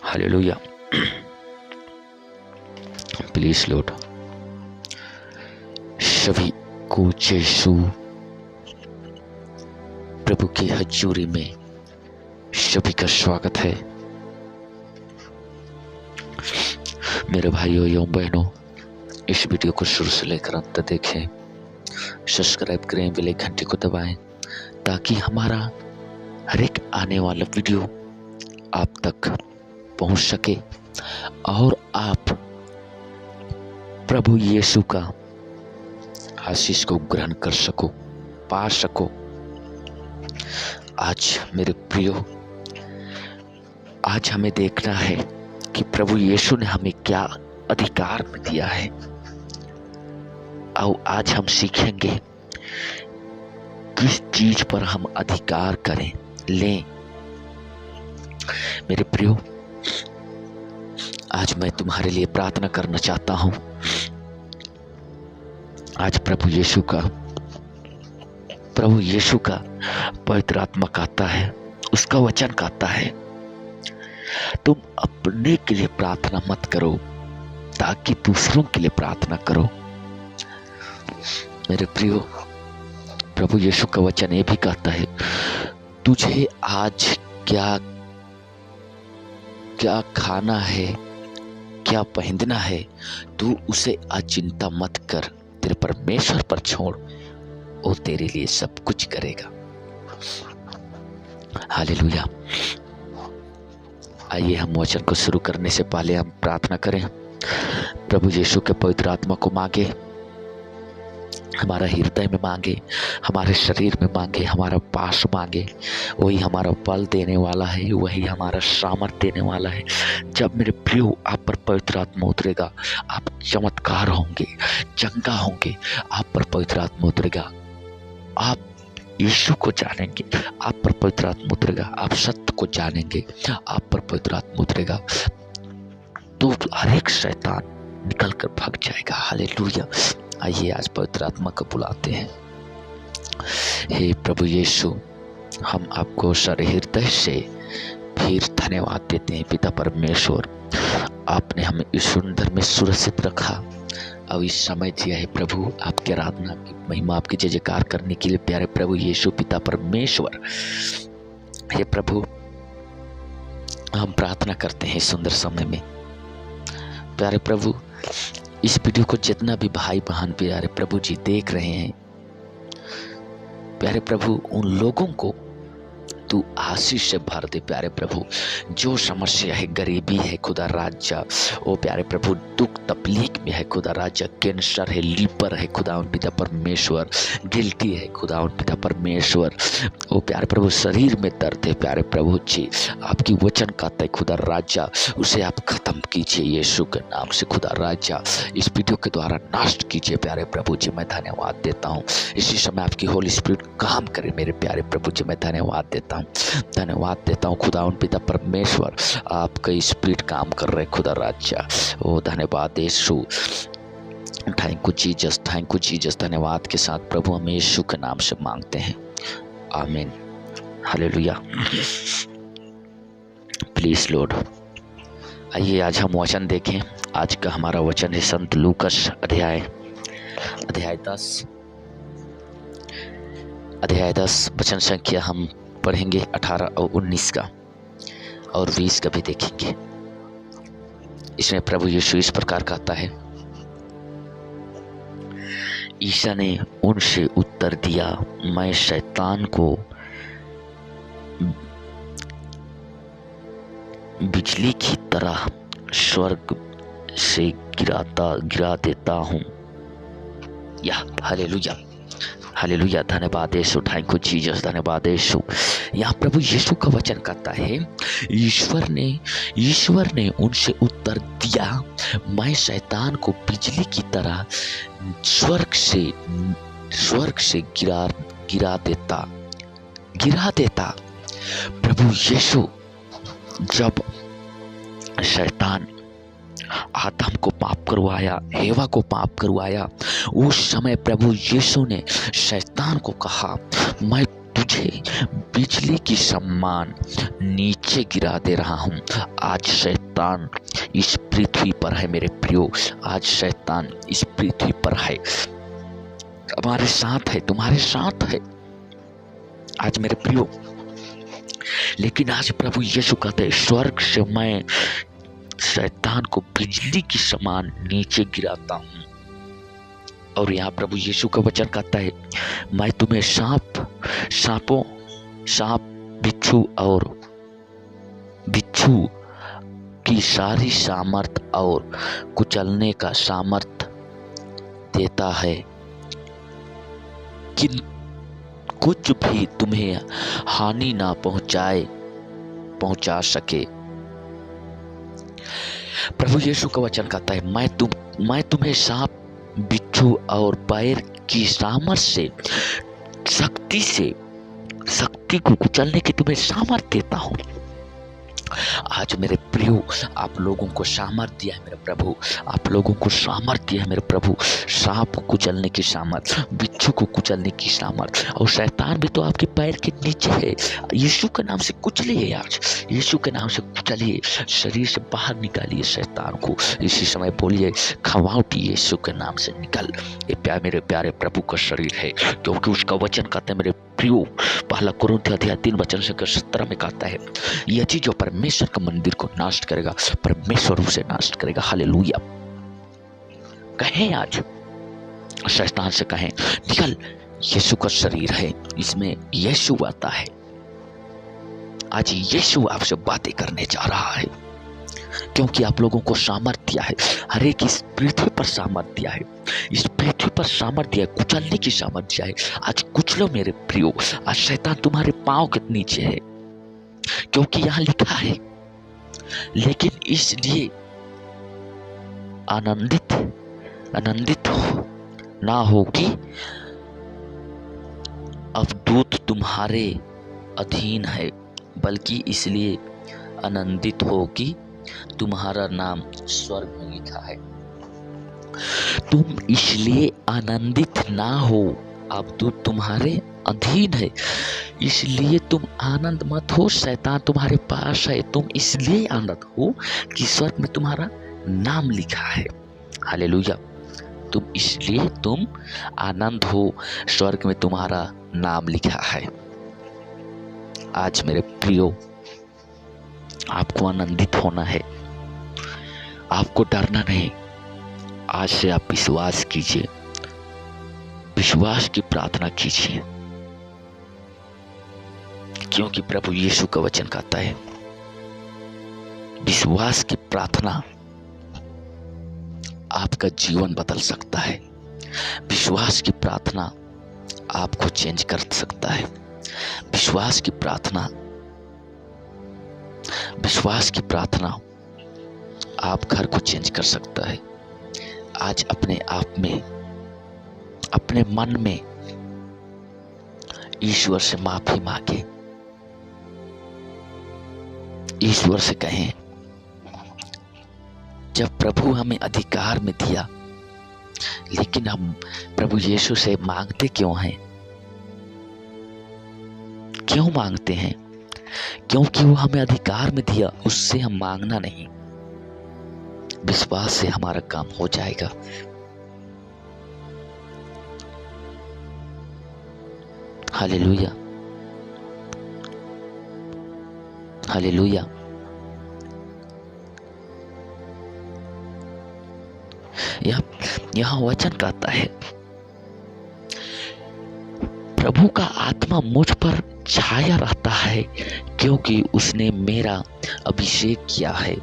Hallelujah. Please Lord, सभी को यीशु प्रभु की हजूरी में सभी का स्वागत है। मेरे भाइयों एवं बहनों, इस वीडियो को शुरू से लेकर अंत तक देखें, सब्सक्राइब करें, बेल घंटी को दबाएं ताकि हमारा हर एक आने वाला वीडियो आप तक पहुंच सके और आप प्रभु यीशु का आशीष को ग्रहण कर सको, पा सको। आज मेरे प्रियो, आज हमें देखना है कि प्रभु यीशु ने हमें क्या अधिकार में दिया है। और आज हम सीखेंगे किस चीज पर हम अधिकार करें, लें। मेरे प्रियो, आज मैं तुम्हारे लिए प्रार्थना करना चाहता हूं। आज प्रभु यीशु का पवित्र आत्मा कहता है, उसका वचन कहता है, तुम अपने के लिए प्रार्थना मत करो ताकि दूसरों के लिए प्रार्थना करो। मेरे प्रियो, प्रभु यीशु का वचन ये भी कहता है, तुझे आज क्या क्या खाना है, क्या पहनना है, तू उसे आज चिंता मत कर, तेरे परमेश्वर पर छोड़, वो तेरे लिए सब कुछ करेगा। हालेलुया। आइए हम वचन को शुरू करने से पहले हम प्रार्थना करें। प्रभु यीशु के पवित्र आत्मा को मांगे, हमारा हृदय में मांगे, हमारे शरीर में मांगे, हमारा पास मांगे। वही हमारा बल देने वाला है, वही हमारा सामर्थ देने वाला है। जब मेरे प्रियो आप पर पवित्र आत्मा उतरेगा, आप चमत्कार होंगे, चंगा होंगे। आप पर पवित्र आत्मा उतरेगा, आप यीशु को जानेंगे। आप पर पवित्र आत्मा उतरेगा, आप सत्य को जानेंगे। आप पर पवित्र आत्मा उतरेगा तो हर एक शैतान निकल कर भाग जाएगा। हालेलुया। आइए आज पवित्र आत्मा को बुलाते हैं। हे प्रभु यीशु, हम आपको सारे हृदय से फिर धन्यवाद देते हैं। पिता परमेश्वर, आपने हमें इस सुंदर में सुरक्षित रखा और इस समय दिया है प्रभु, आपकी आराधना, आपकी महिमा, आपकी जय जयकार करने के लिए। प्यारे प्रभु यीशु पिता परमेश्वर, हे प्रभु, हम प्रार्थना करते हैं इस सुंदर समय में। प्यारे प्रभु, इस वीडियो को जितना भी भाई बहन प्यारे प्रभु जी देख रहे हैं, प्यारे प्रभु, उन लोगों को तू आशीष से भर दे। प्यारे प्रभु, जो समस्या है, गरीबी है खुदा राजा, ओ प्यारे प्रभु, दुख तकलीफ में है खुदा राजा, कैंसर है, लीवर है खुदा उन पिता परमेश्वर, गिल्टी है खुदा उन पिता परमेश्वर, ओ प्यारे प्रभु, शरीर में दर्द है प्यारे प्रभु जी, आपकी वचन कहता है खुदा राजा, उसे आप खत्म कीजिए यीशु के नाम से खुदा राजा। इस वीडियो के द्वारा नष्ट कीजिए प्यारे प्रभु जी। मैं धन्यवाद देता हूँ, इसी समय आपकी होली स्पिरिट काम करे मेरे प्यारे प्रभु जी। मैं धन्यवाद देता हूँ खुदा उन पिता परमेश्वर, आपका स्पिरिट काम कर रहे खुदा राजा। ओ धन्यवाद यीशु, थैंक यू जीसस। धन्यवाद के साथ प्रभु हम यीशु के नाम से मांगते हैं, आमीन। हालेलुया। प्लीज लॉर्ड, आइए आज हम वचन देखें। आज का हमारा वचन है संत लूकस अध्याय 10 वचन संख्या हम पढ़ेंगे 18 और 19 का और 20 का भी देखेंगे। इसमें प्रभु यीशु इस प्रकार कहता है, ईसा ने उनसे उत्तर दिया, मैं शैतान को बिजली की तरह स्वर्ग से गिरा देता हूं। या हालेलुया, हालेलुया। धन्यवाद यीशु, थैंक यू जीसस, धन्यवाद यीशु। यहाँ प्रभु यीशु का वचन कहता है, ईश्वर ने उनसे उत्तर दिया, मैं शैतान को बिजली की तरह स्वर्ग से गिरा देता। प्रभु यीशु, जब शैतान आदम को पाप करवाया, हेवा को पाप करवाया, उस समय प्रभु यीशु ने शैतान को कहा, मैं तुझे बिजली की समान नीचे गिरा दे रहा हूँ। आज शैतान इस पृथ्वी पर है मेरे प्रियो, आज शैतान इस पृथ्वी पर है, हमारे साथ है, तुम्हारे साथ है आज मेरे प्रियो। लेकिन आज प्रभु यीशु कहते हैं, स्वर्ग से मैं शैतान को बिजली की समान नीचे गिराता हूं। और यहाँ प्रभु यीशु का वचन कहता है, मैं तुम्हें सांप बिच्छू की सारी सामर्थ और कुचलने का सामर्थ देता है, कि कुछ भी तुम्हें हानि ना पहुंचा सके। प्रभु यीशु का वचन कहता है, मैं तुम्हें सांप बिच्छू और पैर की सामर्थ से शक्ति को कुचलने की तुम्हें सामर्थ देता हूं। आज मेरे प्रियो, आप लोगों को सामर्थ दिया है मेरे प्रभु, आप लोगों को सामर्थ दिया है मेरे प्रभु, सांप को कुचलने की सामर्थ, बिच्छू को कुचलने की सामर्थ। और शैतान भी तो आपके पैर के नीचे है। यीशु के नाम से कुचलिए, आज यीशु के नाम से कुचलिए, शरीर से बाहर निकालिए शैतान को। इसी समय बोलिए, खवाउटी यीशु के नाम से निकल। ये मेरे प्यारे प्रभु का शरीर है, क्योंकि उसका वचन कहते हैं मेरे प्रियो, पहला कुरिन्थियों अध्याय 3 वचन से 17 में कहता है, यह चीज जो परमेश्वर का मंदिर को नाश करेगा, परमेश्वर उसे नाश करेगा। हालेलुया। कहें आज शैतान से, कहें निकल, यीशु का शरीर है, इसमें यीशु आता है। आज यीशु आपसे बातें करने जा रहा है, क्योंकि आप लोगों को सामर्थ दिया है, हर एक इस पृथ्वी पर सामर्थ दिया है, इस पृथ्वी पर सामर्थ दिया है, कुचलने की सामर्थ दिया है। आज कुचलो मेरे प्रियो, आज शैतान तुम्हारे पांव के नीचे है, क्योंकि यहां लिखा है, लेकिन इसलिए आनंदित ना हो कि अब दूत तुम्हारे अधीन है, बल्कि इसलिए आनंदित हो कि तुम्हारा नाम स्वर्ग में लिखा है। तुम इसलिए आनंदित ना हो, अब दूत तुम्हारे अधीन है, इसलिए तुम आनंद मत हो, शैतान तुम्हारे पास है। तुम इसलिए आनंद हो कि स्वर्ग में तुम्हारा नाम लिखा है। हालेलुया। तुम आनंद हो, स्वर्ग में तुम्हारा नाम लिखा है। आज मेरे प्रियो, आपको आनंदित होना है, आपको डरना नहीं। आज से आप विश्वास कीजिए, विश्वास की प्रार्थना कीजिए, क्योंकि प्रभु यीशु का वचन कहता है, विश्वास की प्रार्थना आपका जीवन बदल सकता है। विश्वास की प्रार्थना आपको चेंज कर सकता है। विश्वास की प्रार्थना आप घर को चेंज कर सकता है। आज अपने आप में, अपने मन में ईश्वर से माफी मांगे, ईश्वर से कहें, जब प्रभु हमें अधिकार में दिया, लेकिन हम प्रभु यीशु से मांगते क्यों हैं? क्यों मांगते हैं? क्योंकि वो हमें अधिकार में दिया, उससे हम मांगना नहीं। विश्वास से हमारा काम हो जाएगा। Hallelujah, hallelujah. यहाँ वचन कहता है, प्रभु का आत्मा मुझ पर छाया रहता है, क्योंकि उसने मेरा अभिषेक किया है।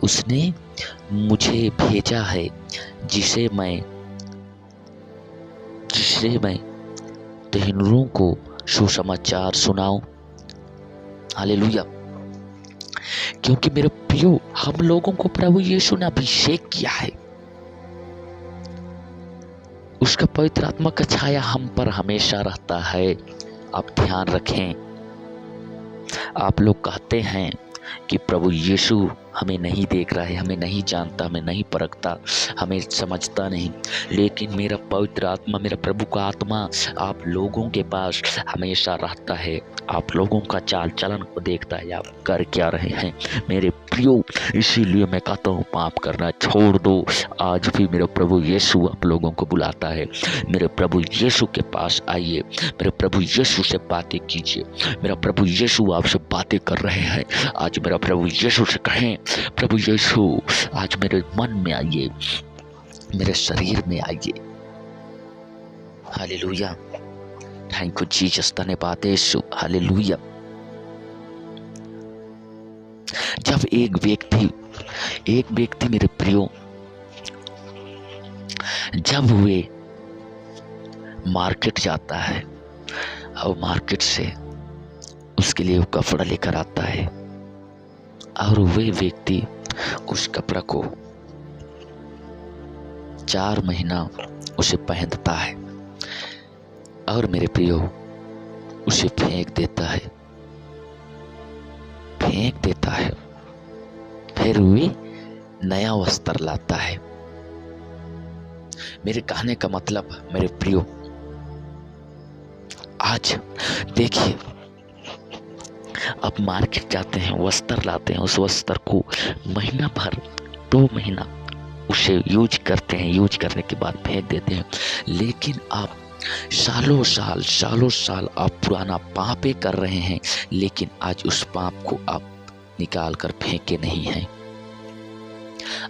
उसने मुझे भेजा है, जिसे मैं दीनों को सुसमाचार सुनाऊं। हालेलुया। क्योंकि मेरे प्रियो, हम लोगों को प्रभु यीशु ने अभिषेक किया है, उसका पवित्र आत्मा का छाया हम पर हमेशा रहता है। आप ध्यान रखें। आप लोग कहते हैं कि प्रभु यीशु हमें नहीं देख रहा है, हमें नहीं जानता, हमें नहीं परखता, हमें समझता नहीं, लेकिन मेरा पवित्र आत्मा, मेरा प्रभु का आत्मा आप लोगों के पास हमेशा रहता है। आप लोगों का चाल चलन को देखता है, आप कर क्या रहे हैं मेरे प्रियो। इसीलिए मैं कहता हूँ पाप करना छोड़ दो। आज भी मेरा प्रभु यीशु आप लोगों को बुलाता है। मेरे प्रभु यीशु के पास आइए, मेरे प्रभु यीशु से बातें कीजिए। मेरा प्रभु यीशु आपसे बातें कर रहे हैं। आज मेरा प्रभु यीशु से कहें, प्रभु यीशु आज मेरे मन में आइए, मेरे शरीर में आइए। हालेलुया, थैंक यू जीसस, धन्यवाद यीशु, हालेलुया। जब एक व्यक्ति मेरे प्रियो, जब वे मार्केट जाता है और मार्केट से उसके लिए वो कपड़ा लेकर आता है और वे व्यक्ति उस कपड़ा को 4 महीना उसे पहनता है और मेरे प्रियो उसे फेंक देता है, फिर वे नया वस्त्र लाता है। मेरे कहने का मतलब मेरे प्रियो, आज देखिए आप मार्केट जाते हैं, वस्त्र लाते हैं, उस वस्त्र को महीना भर 2 महीना उसे यूज करते हैं, यूज करने के बाद फेंक देते हैं। लेकिन आप सालों साल आप पुराना पापे कर रहे हैं, लेकिन आज उस पाप को आप निकाल कर फेंके नहीं हैं।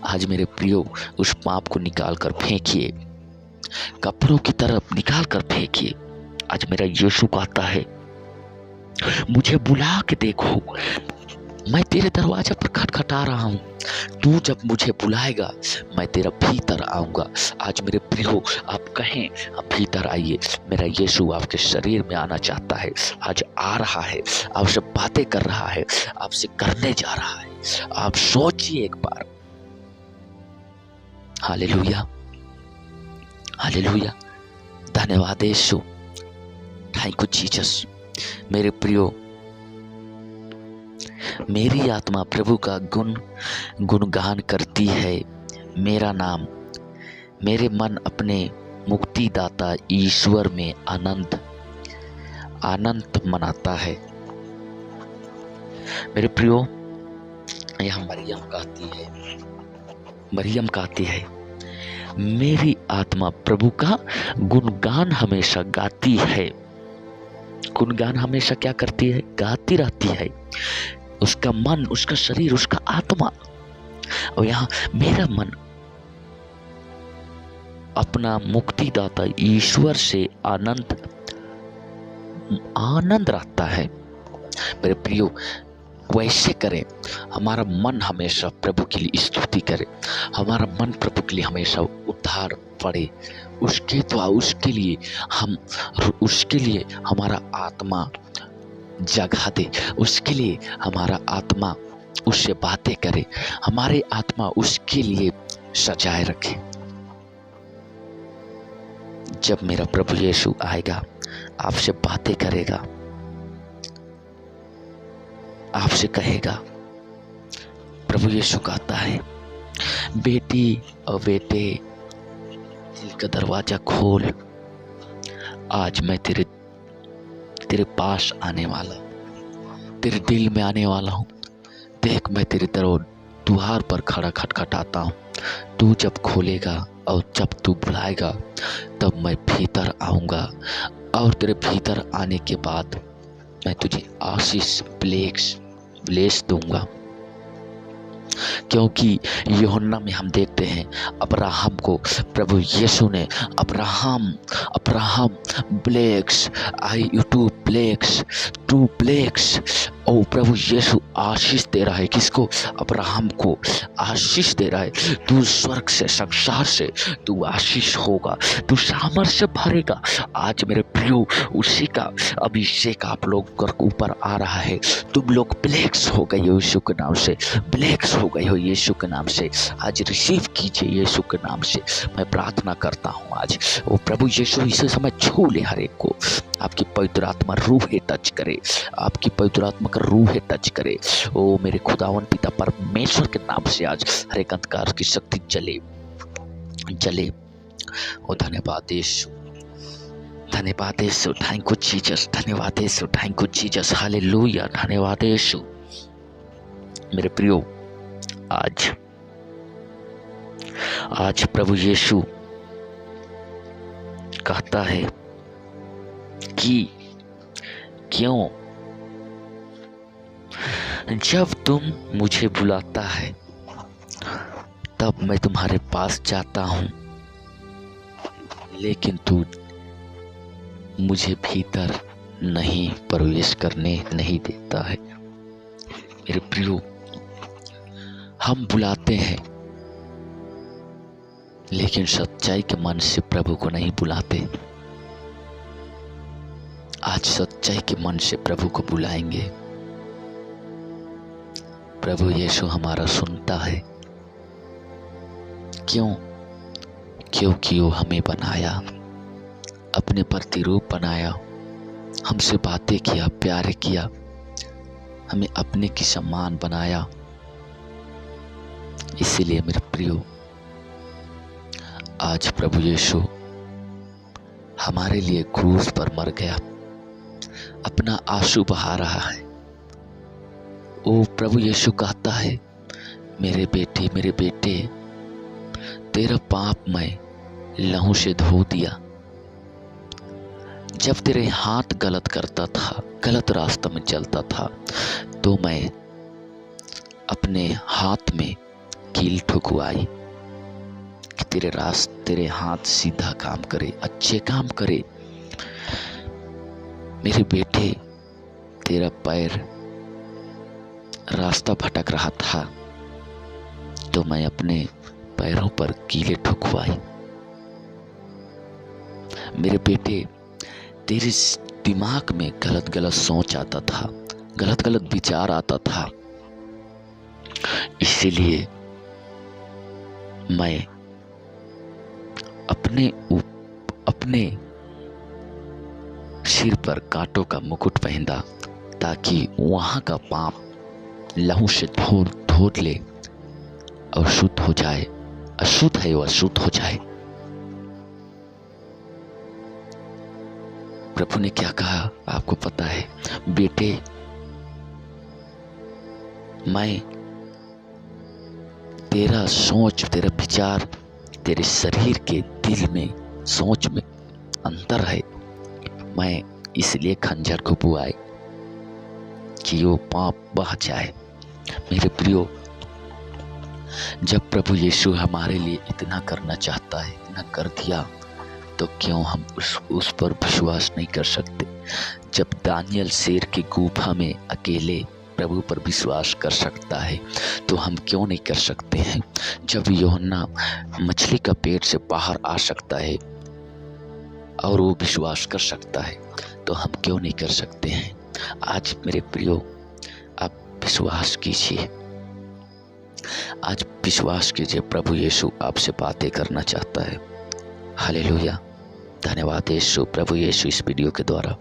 आज मेरे प्रियो उस पाप को निकाल कर फेंकिए, कपड़ों की तरफ निकाल कर फेंकिए। आज मेरा यीशु कहता है, मुझे बुला के देखो, मैं तेरे दरवाजा पर खटखटा रहा हूँ, तू जब मुझे बुलाएगा मैं तेरा भीतर आऊंगा। आज मेरे प्रियो आप कहें, आप भीतर आइए। मेरा यीशु आपके शरीर में आना चाहता है, आज आ रहा है, आपसे बातें कर रहा है, आपसे करने जा रहा है। आप सोचिए एक बार। हालेलुया, हालेलुया, धन्यवाद यीशु, थैंक यू जीसस। मेरे प्रियो, मेरी आत्मा प्रभु का गुणगान करती है। मेरा नाम, मेरे मन अपने मुक्तिदाता ईश्वर में आनंद मनाता है। मेरे प्रियो, यहाँ मरियम कहती है, मेरी आत्मा प्रभु का गुणगान हमेशा गाती है। गुणगान हमेशा क्या करती है? गाती रहती है। उसका मन, उसका शरीर, उसका आत्मा। और यहाँ मेरा मन अपना मुक्तिदाता ईश्वर से आनंद रखता है। मेरे प्रियो, वैसे करें, हमारा मन हमेशा प्रभु के लिए स्तुति करे, हमारा मन प्रभु के लिए हमेशा उद्धार पड़े, उसके लिए हमारा आत्मा जगा दे, उसके लिए हमारा आत्मा उससे बातें करे, हमारे आत्मा उसके लिए सजाए रखे। जब मेरा प्रभु यीशु आएगा, आपसे बातें करेगा, आपसे कहेगा, प्रभु यीशु कहता है, बेटी और बेटे, दिल का दरवाजा खोल, आज मैं तेरे पास आने वाला, तेरे दिल में आने वाला हूँ। देख, मैं तेरे द्वार पर खड़ा खटखटाता हूँ। तू जब खोलेगा और जब तू बुलाएगा, तब मैं भीतर आऊँगा, और तेरे भीतर आने के बाद मैं तुझे आशीष ब्लेस दूंगा। क्योंकि यूहन्ना में हम देखते हैं, अब्राहम को प्रभु यीशु ने अब्राहम ब्लेक्स, आई यू टू ब्लेक्स। ओ प्रभु यीशु आशीष दे रहा है। किसको? अब्राहम को आशीष दे रहा है। तू स्वर्ग से, संसार से तू आशीष होगा, तू सामर्थ्य भरेगा। आज मेरे प्रियो, उसी का अभिषेक आप लोग के ऊपर आ रहा है। तुम लोग ब्लेक्स हो गए हो यीशु के नाम से, ब्लेक्स हो गए हो यीशु के नाम से। आज रिसीव कीजिए यीशु के नाम से। मैं प्रार्थना करता हूँ आज वो प्रभु यीशु इसी समय छू ले हर एक को। आपकी पवित्र आत्मा रूहे टच करे, आपकी पवित्र आत्मा का जाकर रूहें टच करे। ओ मेरे खुदावन पिता परमेश्वर के नाम से आज हर एक अंधकार की शक्ति जले जले। ओ धन्यवाद यीशु, धन्यवाद यीशु, थैंक यू जीसस, धन्यवाद यीशु, थैंक यू जीसस, हालेलुया, धन्यवाद यीशु। मेरे प्रियो, आज प्रभु यीशु कहता है कि क्यों जब तुम मुझे बुलाता है तब मैं तुम्हारे पास जाता हूं, लेकिन तू मुझे भीतर नहीं प्रवेश करने नहीं देता है। मेरे प्रियो, हम बुलाते हैं लेकिन सच्चाई के मन से प्रभु को नहीं बुलाते। आज सच्चाई के मन से प्रभु को बुलाएंगे। प्रभु यीशु हमारा सुनता है। क्यों? क्योंकि वो हमें बनाया, अपने प्रतिरूप बनाया, हमसे बातें किया, प्यार किया, हमें अपने की समान बनाया। इसीलिए मेरे प्रियो, आज प्रभु यीशु हमारे लिए क्रूस पर मर गया, अपना आंसू बहा रहा है। ओ प्रभु यीशु कहता है, मेरे बेटे, तेरा पाप मैं लहू से धो दिया। जब तेरे हाथ गलत करता था, गलत रास्ते में चलता था, तो मैं अपने हाथ में कील ठुकवाई कि तेरे हाथ सीधा काम करे, अच्छे काम करे। मेरे बेटे, तेरा पैर रास्ता भटक रहा था, तो मैं अपने पैरों पर कीले ठुकवाई। मेरे बेटे, तेरे दिमाग में गलत गलत सोच आता था, गलत गलत विचार आता था, इसीलिए मैं अपने सिर पर कांटों का मुकुट पहना, ताकि वहां का पाप लहू से धो ले और शुद्ध हो जाए। अशुद्ध है वो अशुद्ध हो जाए। प्रभु ने क्या कहा आपको पता है? बेटे, मैं तेरा सोच, तेरा विचार, तेरे शरीर के दिल में, सोच में अंतर है। मैं इसलिए खंजर को बुआई कि वो पाप बह जाए। मेरे प्रियो, जब प्रभु यीशु हमारे लिए इतना करना चाहता है, इतना कर दिया, तो क्यों हम उस पर विश्वास नहीं कर सकते? जब दानियल शेर की गुफा में अकेले प्रभु पर विश्वास कर सकता है, तो हम क्यों नहीं कर सकते हैं? जब यूहन्ना मछली का पेट से बाहर आ सकता है और वो विश्वास कर सकता है, तो हम क्यों नहीं कर सकते हैं? आज मेरे प्रियो, आप विश्वास कीजिए, आज विश्वास कीजिए। प्रभु यीशु आपसे बातें करना चाहता है। हालेलुया, धन्यवाद यीशु, प्रभु यीशु इस वीडियो के द्वारा